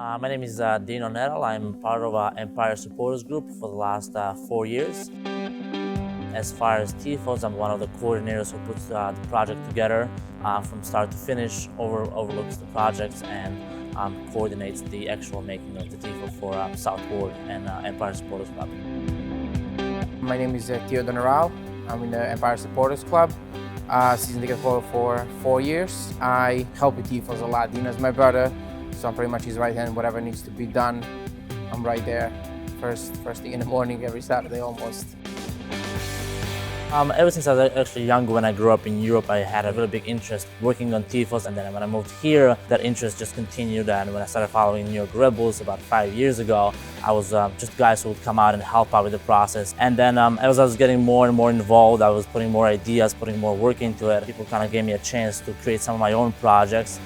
My name is Dino Neral. I'm part of Empire Supporters Group for the last 4 years. As far as Tifos, I'm one of the coordinators who puts the project together from start to finish, overlooks the projects, and coordinates the actual making of the Tifo for South Ward and Empire Supporters Club. My name is Tifo Neral. I'm in the Empire Supporters Club. Season ticket holder for 4 years. I help with Tifos a lot. Dino's my brother, so I'm pretty much his right hand. Whatever needs to be done, I'm right there. First thing in the morning, every Saturday almost. Ever since I was actually young, when I grew up in Europe, I had a really big interest working on Tifos, and then when I moved here, that interest just continued. And when I started following New York Red Bulls about 5 years ago, I was just guys who would come out and help out with the process. And then as I was getting more and more involved, I was putting more ideas, putting more work into it. People kind of gave me a chance to create some of my own projects.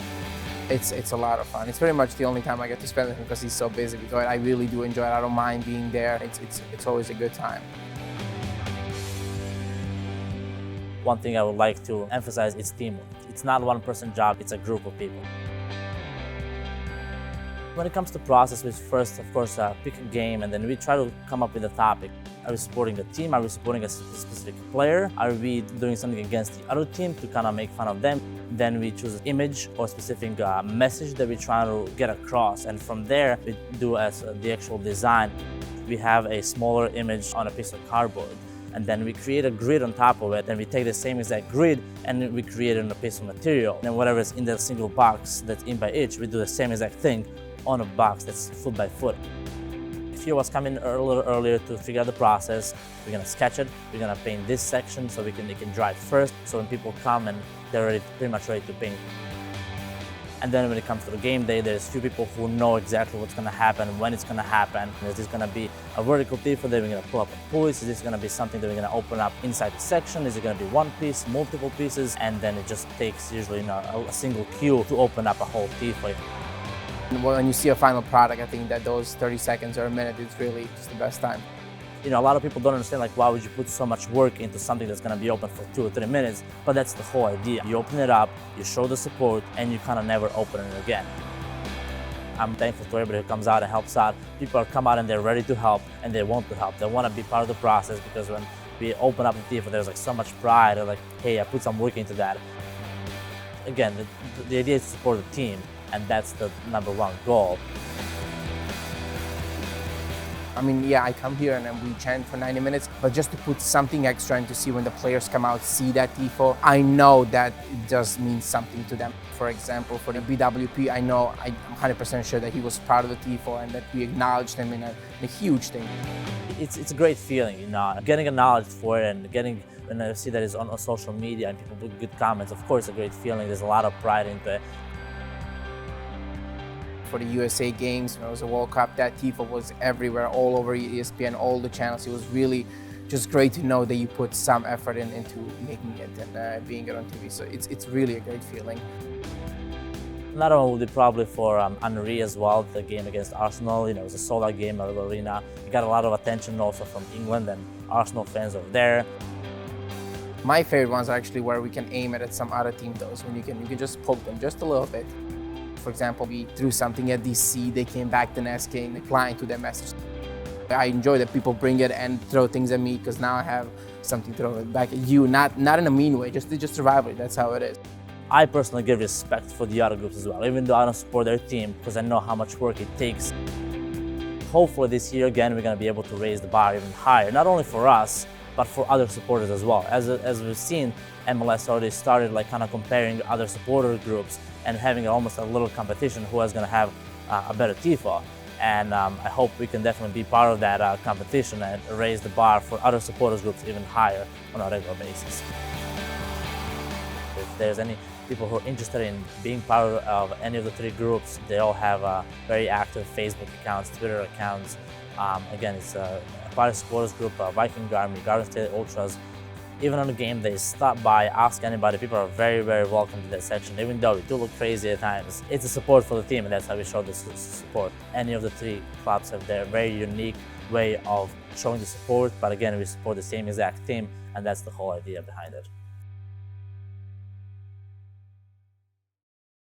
It's a lot of fun. It's pretty much the only time I get to spend with him because he's so busy. Because I really do enjoy it. I don't mind being there. It's always a good time. One thing I would like to emphasize is teamwork. It's not a one-person job, it's a group of people. When it comes to process, we first, of course, pick a game, and then we try to come up with a topic. Are we supporting a team? Are we supporting a specific player? Are we doing something against the other team to kind of make fun of them? Then we choose an image or specific message that we try to get across, and from there we do as the actual design. We have a smaller image on a piece of cardboard, and then we create a grid on top of it. Then we take the same exact grid and we create it on a piece of material. And whatever is in that single box that's in by each, we do the same exact thing on a box that's foot by foot. If you was coming a little earlier to figure out the process, we're gonna sketch it, we're gonna paint this section so they can dry it first, so when people come and they're pretty much ready to paint. And then when it comes to the game day, there's few people who know exactly what's going to happen, when it's going to happen. Is this going to be a vertical Tifo that we're going to pull up a pull? Is this going to be something that we're going to open up inside the section? Is it going to be one piece, multiple pieces? And then it just takes usually a single cue to open up a whole Tifo. When you see a final product, I think that those 30 seconds or a minute is really just the best time. You know, a lot of people don't understand, like, why would you put so much work into something that's going to be open for 2 or 3 minutes? But that's the whole idea. You open it up, you show the support, and you kind of never open it again. I'm thankful to everybody who comes out and helps out. People come out and they're ready to help, and they want to help. They want to be part of the process, because when we open up the Tifo, there's like so much pride. They're like, hey, I put some work into that. Again, the idea is to support the team, and that's the #1 goal. I mean, yeah, I come here and then we chant for 90 minutes, but just to put something extra and to see when the players come out, see that Tifo, I know that it does mean something to them. For example, for the BWP, I'm 100% sure that he was proud of the Tifo and that we acknowledged him in a huge thing. It's a great feeling, you know, getting acknowledged for it, and when I see that it's on social media and people put good comments, of course, a great feeling. There's a lot of pride into it. For the USA games, when it was a World Cup, that Tifo was everywhere, all over ESPN, all the channels. It was really just great to know that you put some effort into making it and being it on TV. So it's really a great feeling. Another one would be probably for Henry as well, the game against Arsenal. You know, it was a sold-out game at the arena. It got a lot of attention also from England and Arsenal fans over there. My favorite ones are actually where we can aim it at some other team, those when you can just poke them just a little bit. For example, we threw something at DC, they came back the next game replying to their message. I enjoy that people bring it and throw things at me, because now I have something to throw back at you, not in a mean way, just a rivalry. That's how it is. I personally give respect for the other groups as well, even though I don't support their team, because I know how much work it takes. Hopefully this year again, we're going to be able to raise the bar even higher, not only for us, but for other supporters as well. As we've seen, MLS already started like kind of comparing other supporter groups and having almost a little competition who is going to have a better Tifo. And I hope we can definitely be part of that competition and raise the bar for other supporters groups even higher on a regular basis. If there's any people who are interested in being part of any of the 3 groups, they all have very active Facebook accounts, Twitter accounts. Again, it's a Empire Supporters Group, Viking Army, Garden State Ultras. Even on the game day, stop by, ask anybody. People are very, very welcome to that section, even though we do look crazy at times. It's a support for the team, and that's how we show this support. Any of the 3 clubs have their very unique way of showing the support, but again, we support the same exact team, and that's the whole idea behind it.